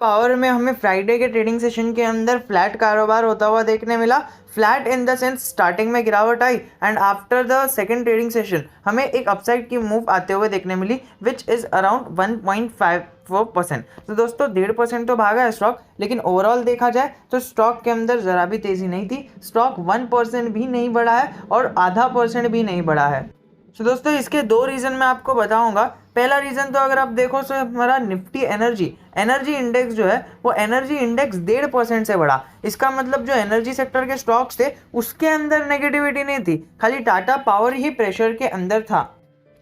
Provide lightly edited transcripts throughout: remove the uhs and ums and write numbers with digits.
Power में हमें Friday के ट्रेडिंग सेशन के अंदर फ्लैट कारोबार होता हुआ देखने मिला। Flat in the sense starting में गिरावट आई and after the second trading session हमें एक अपसाइड की मूव आते हुए देखने मिली विच इज अराउंड 1.54%। तो दोस्तों 1.5% तो भागा है स्टॉक, लेकिन ओवरऑल देखा जाए तो स्टॉक के अंदर जरा भी तेजी नहीं थी। स्टॉक 1% भी नहीं बढ़ा है और आधा % भी नहीं बढ़ा है। तो दोस्तों इसके दो रीजन मैं आपको बताऊंगा। पहला रीजन तो अगर आप देखो तो हमारा निफ्टी एनर्जी एनर्जी इंडेक्स जो है वो एनर्जी इंडेक्स 1.5% से बढ़ा। इसका मतलब जो एनर्जी सेक्टर के स्टॉक्स थे उसके अंदर नेगेटिविटी नहीं थी, खाली टाटा पावर ही प्रेशर के अंदर था।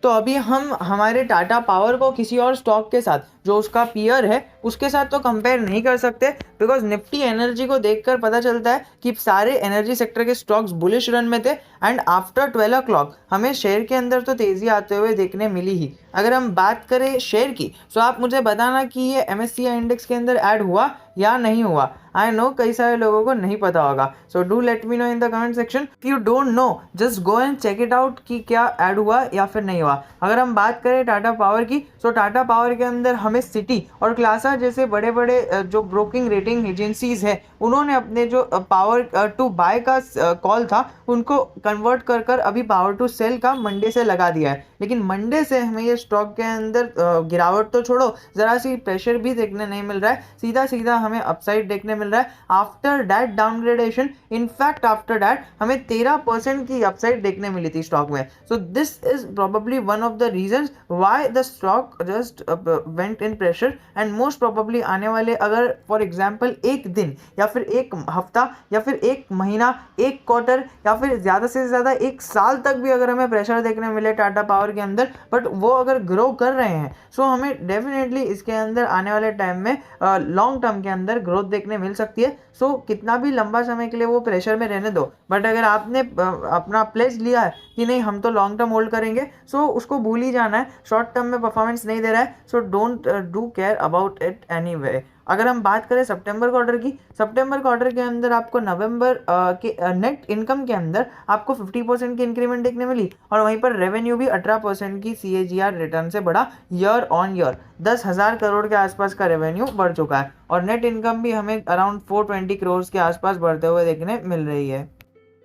तो अभी हम हमारे टाटा पावर को किसी और स्टॉक के साथ जो उसका पीयर है उसके साथ तो कंपेयर नहीं कर सकते, बिकॉज निफ्टी एनर्जी को देखकर पता चलता है कि सारे एनर्जी सेक्टर के स्टॉक्स बुलिश रन में थे एंड आफ्टर 12 o'clock हमें शेयर के अंदर तो तेजी आते हुए देखने मिली ही। अगर हम बात करें शेयर की तो आप मुझे बताना कि ये MSCI इंडेक्स के अंदर ऐड हुआ या नहीं हुआ। आई नो कई सारे लोगों को नहीं पता होगा, so do let me know in the comment section. You don't know just go and check it out कि क्या ऐड हुआ या फिर नहीं हुआ। अगर हम बात करें टाटा पावर की तो टाटा पावर के अंदर हमें सिटी और क्लासा जैसे बड़े बड़े जो ब्रोकिंग रेटिंग एजेंसीज है उन्होंने अपने जो पावर टू बाय का कॉल था उनको कन्वर्ट कर कर अभी पावर टू सेल का मंडे से लगा दिया है। लेकिन मंडे से हमें ये स्टॉक के अंदर गिरावट तो छोड़ो, जरा सी प्रेशर भी देखने नहीं मिल रहा है, सीधा सीधा हमें अपसाइड देखने मिल रहा है after that downgradation. In fact after that हमें 13% की अपसाइड देखने मिली थी स्टॉक में। So this is probably one of the reasons why the stock just went in pressure and most probably आने वाले अगर फॉर एग्जांपल एक दिन या फिर एक हफ्ता या फिर एक महीना, एक क्वार्टर या फिर ज़्यादा से ज़्यादा एक साल तक भी अगर हमें प्रेशर देखने मिले टाटा पावर के अंदर, बट वो अगर ग्रो कर रहे हैं सो हमें डेफिनेटली इसके अंदर आने वाले टाइम में लॉन्ग टर्म के अंदर ग्रोथ देखने मिल सकती है। सो कितना भी लंबा समय के लिए वो प्रेशर में रहने दो, बट अगर आपने अपना प्लेज लिया है कि नहीं हम तो लॉन्ग टर्म होल्ड करेंगे, सो उसको भूल ही जाना है। शॉर्ट टर्म में परफॉर्मेंस नहीं दे रहा है so don't do care about it anyway. अगर हम बात करें सितंबर क्वार्टर की, सितंबर क्वार्टर के अंदर आपको नवंबर के नेट इनकम के अंदर आपको 50% की इंक्रीमेंट देखने मिली और वहीं पर रेवेन्यू भी 18% की CAGR रिटर्न से बढ़ा। ईयर ऑन ईयर 10,000 करोड़ के आसपास का रेवेन्यू बढ़ चुका है और नेट इनकम भी हमें अराउंड 420 करोड़ के आसपास बढ़ते हुए देखने मिल रही है।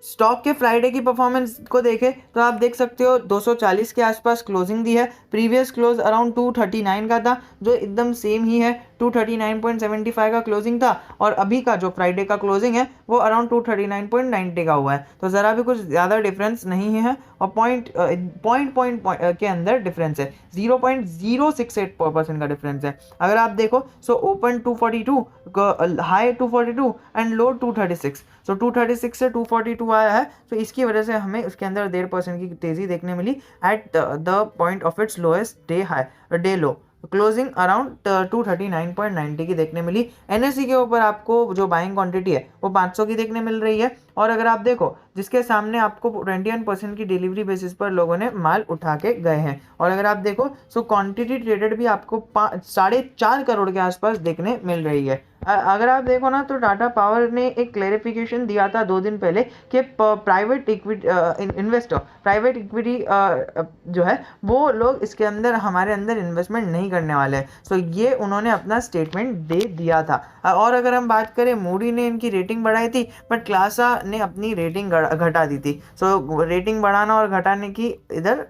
स्टॉक के फ्राइडे की परफॉर्मेंस को देखें तो आप देख सकते हो 240 के आसपास क्लोजिंग दी है। प्रीवियस क्लोज अराउंड 239 का था जो एकदम सेम ही है, 239.75 का क्लोजिंग था और अभी का जो फ्राइडे का क्लोजिंग है वो अराउंड 239.90 का हुआ है। तो ज़रा भी कुछ ज़्यादा डिफरेंस नहीं है और पॉइंट के अंदर डिफरेंस है, 0.068% का डिफरेंस है। अगर आप देखो so open 242, high 242 and low 236। सो 236 से 242 आया है, तो इसकी वजह से हमें उसके अंदर 1.5% की तेजी देखने मिली at the point of its lowest day low. Closing around 239.90 की देखने मिली। NSE के ऊपर आपको जो बाइंग क्वांटिटी है वो 500 की देखने मिल रही है और अगर आप देखो जिसके सामने आपको 21% की डिलीवरी बेसिस पर लोगों ने माल उठा के गए हैं और अगर आप देखो सो क्वांटिटी ट्रेडेड भी आपको 4.5 करोड़ के आसपास देखने मिल रही है। अगर आप देखो ना तो टाटा पावर ने एक क्लेरिफिकेशन दिया था 2 दिन पहले कि private equity investor, private equity जो है वो लोग इसके अंदर हमारे अंदर इन्वेस्टमेंट नहीं करने वाले हैं। सो ये उन्होंने अपना स्टेटमेंट दे दिया था। और अगर हम बात करें मूडी ने इनकी रेटिंग बढ़ाई थी बट क्लासा ने अपनी रेटिंग घटा दी थी। सो रेटिंग बढ़ाना और घटाने की इधर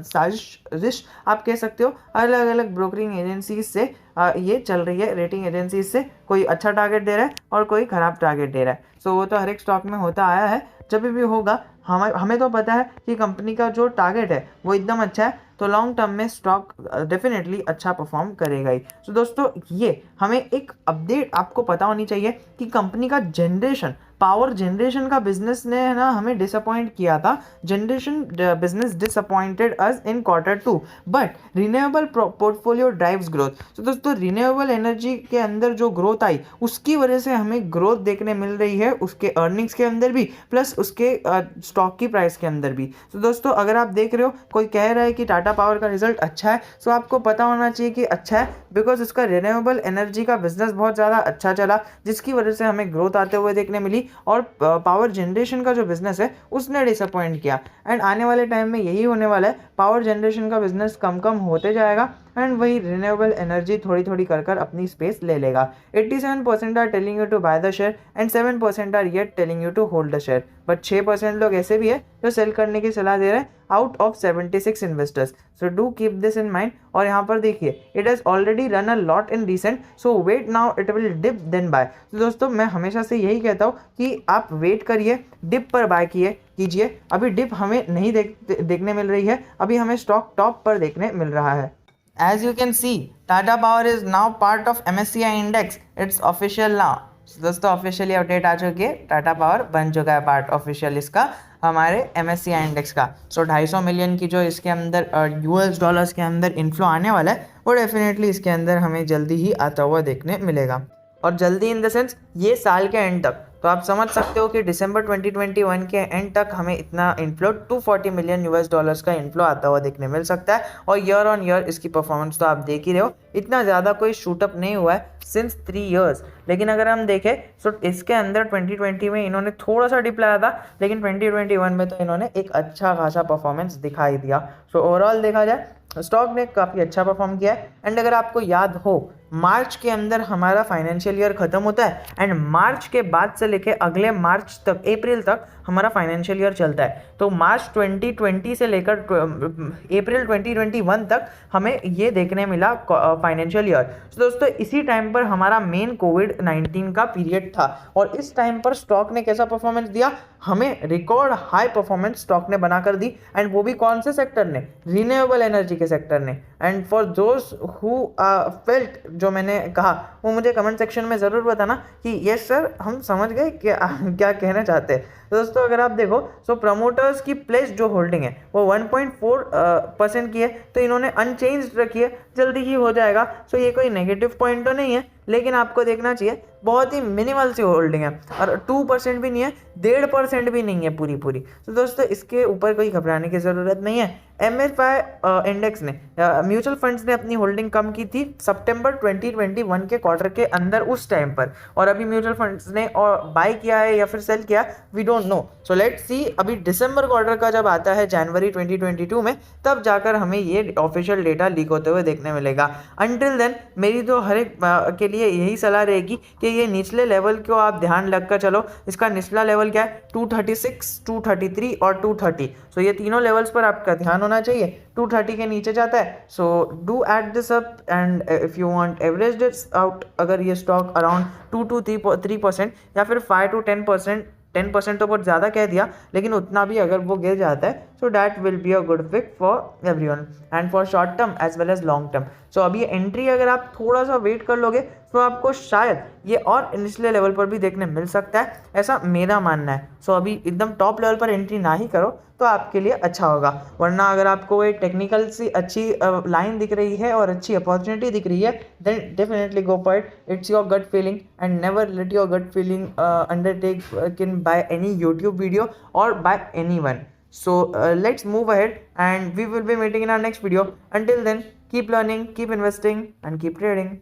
साजिश आप कह सकते हो अलग अलग ब्रोकरिंग एजेंसीज से ये चल रही है। रेटिंग एजेंसी से कोई अच्छा टारगेट दे रहा है और कोई ख़राब टारगेट दे रहा है। सो वो तो हर एक स्टॉक में होता आया है, जब भी होगा हमें तो पता है कि कंपनी का जो टारगेट है वो एकदम अच्छा है, तो लॉन्ग टर्म में स्टॉक डेफिनेटली अच्छा परफॉर्म करेगा ही। तो दोस्तों ये हमें एक अपडेट आपको पता होनी चाहिए कि कंपनी का जनरेशन, पावर जनरेशन का बिजनेस ने है ना हमें डिसअपॉइंट किया था। Generation business disappointed us in Q2 but renewable portfolio drives growth. तो दोस्तों रिन्यूएबल एनर्जी के अंदर जो ग्रोथ आई उसकी वजह से हमें ग्रोथ देखने मिल रही है उसके अर्निंग्स के अंदर भी प्लस उसके स्टॉक की प्राइस के अंदर भी। तो दोस्तों अगर आप देख रहे हो कोई कह रहा है कि टाटा पावर का रिजल्ट अच्छा है, सो आपको पता होना चाहिए कि अच्छा है बिकॉज उसका रिन्यूएबल एनर्जी का बिजनेस बहुत ज़्यादा अच्छा चला जिसकी वजह से हमें ग्रोथ आते हुए देखने मिली और पावर जनरेशन का जो बिजनेस है उसने डिसअपॉइंट किया एंड आने वाले टाइम में यही होने वाला है। पावर जनरेशन का बिजनेस कम कम होते जाएगा एंड वही रिन्यूएबल एनर्जी थोड़ी थोड़ी कर अपनी स्पेस ले लेगा। 87% are telling you to buy the share and 7% are yet telling you to hold the share, but 6% लोग ऐसे भी है जो सेल करने की सलाह दे रहे हैं out of 76 investors. So do keep this in mind. और यहाँ पर देखिए it has already run a lot in recent, so wait now it will dip then buy. तो दोस्तों मैं हमेशा से यही कहता हूँ कि आप वेट करिए, डिप पर बाय कीजिए। अभी डिप हमें नहीं देखने मिल रही है, अभी हमें स्टॉक टॉप पर देखने मिल रहा है। As you can see, Tata Power is now part of MSCI index. It's official now. दोस्तों ऑफिशियली अपडेट आ चुकी है, टाटा पावर बन चुका है पार्ट ऑफिशियल इसका हमारे MSCI इंडेक्स का। सो 250 मिलियन की जो इसके अंदर US डॉलर्स के अंदर इन्फ्लो आने वाला है वो डेफिनेटली इसके अंदर हमें जल्दी ही आता हुआ देखने मिलेगा। और जल्दी इन द सेंस ये साल के एंड तक, तो आप समझ सकते हो कि दिसंबर 2021 के एंड तक हमें इतना इन्फ्लो 240 मिलियन US डॉलर्स का इन्फ्लो आता हुआ देखने मिल सकता है। और ईयर ऑन ईयर इसकी परफॉर्मेंस तो आप देख ही रहे हो, इतना ज़्यादा कोई शूटअप नहीं हुआ है सिंस 3 इयर्स। लेकिन अगर हम देखें तो इसके अंदर 2020 में इन्होंने थोड़ा सा डिप लाया था, लेकिन 2021 में तो इन्होंने एक अच्छा खासा परफॉर्मेंस दिखाई दिया। सो ओवरऑल देखा जाए स्टॉक ने काफ़ी अच्छा परफॉर्म किया है। एंड अगर आपको याद हो मार्च के अंदर हमारा फाइनेंशियल ईयर ख़त्म होता है एंड मार्च के बाद से लेके अगले मार्च तक, अप्रैल तक हमारा फाइनेंशियल ईयर चलता है। तो मार्च 2020 से लेकर अप्रैल 2021 तक हमें ये देखने मिला फाइनेंशियल ईयर। तो दोस्तों इसी टाइम पर हमारा मेन कोविड-19 का पीरियड था और इस टाइम पर स्टॉक ने कैसा परफॉर्मेंस दिया, हमें रिकॉर्ड हाई परफॉर्मेंस स्टॉक ने बनाकर दी। एंड वो भी कौन से सेक्टर ने, रिन्यूएबल एनर्जी के सेक्टर ने। And for those who felt, जो मैंने कहा वो मुझे कमेंट सेक्शन में ज़रूर बताना कि यस सर हम समझ गए क्या कहना चाहते हैं। तो दोस्तों अगर आप देखो सो प्रमोटर्स की प्लेस जो होल्डिंग है वो 1.4% की है, तो इन्होंने अनचेंज रखी है, जल्दी ही हो जाएगा। सो ये कोई नेगेटिव पॉइंट तो नहीं है, लेकिन आपको देखना चाहिए बहुत ही मिनिमल सी होल्डिंग है और 2% भी नहीं है, 1.5% भी नहीं है पूरी। तो दोस्तों इसके ऊपर कोई घबराने की ज़रूरत नहीं है। MFI इंडेक्स ने म्यूचुअल फंड्स ने अपनी होल्डिंग कम की थी सितंबर 2021 के क्वार्टर के अंदर उस टाइम पर, और अभी म्यूचुअल फंड्स ने और बाय किया है या फिर सेल किया, we don't know. So let's see अभी दिसंबर क्वार्टर का जब आता है जनवरी 2022 में, तब जाकर हमें ये ऑफिशियल डेटा लीक होते हुए देखने मिलेगा। अंटिल देन मेरी तो हर एक के लिए यही सलाह रहेगी कि ये निचले लेवल को आप ध्यान रखकर चलो। इसका निचला लेवल क्या है, 236, 233 और 230। सो ये तीनों लेवल्स पर आपका ध्यान होना चाहिए। 230 के नीचे जाता है, so do add this up and if you want average this out. अगर ये स्टॉक अराउंड 2 to 3% या फिर 5 to 10% तो बहुत ज़्यादा कह दिया, लेकिन उतना भी अगर वो गिर जाता है so that will be a good pick for everyone and for short term as well as long term. So अभी एंट्री अगर आप थोड़ा सा वेट कर लोगे तो आपको शायद ये और निचले लेवल पर भी देखने मिल सकता है, ऐसा मेरा मानना है। सो अभी एकदम टॉप लेवल पर एंट्री ना ही करो तो आपके लिए अच्छा होगा, वरना अगर आपको एक टेक्निकल सी अच्छी लाइन दिख रही है और अच्छी अपॉर्चुनिटी दिख रही है, then definitely go for it. It's your gut feeling and never let your gut feeling undertake by any YouTube video और by anyone. So let's move ahead and we will be meeting in our next video. Until then, keep learning, keep investing and keep trading.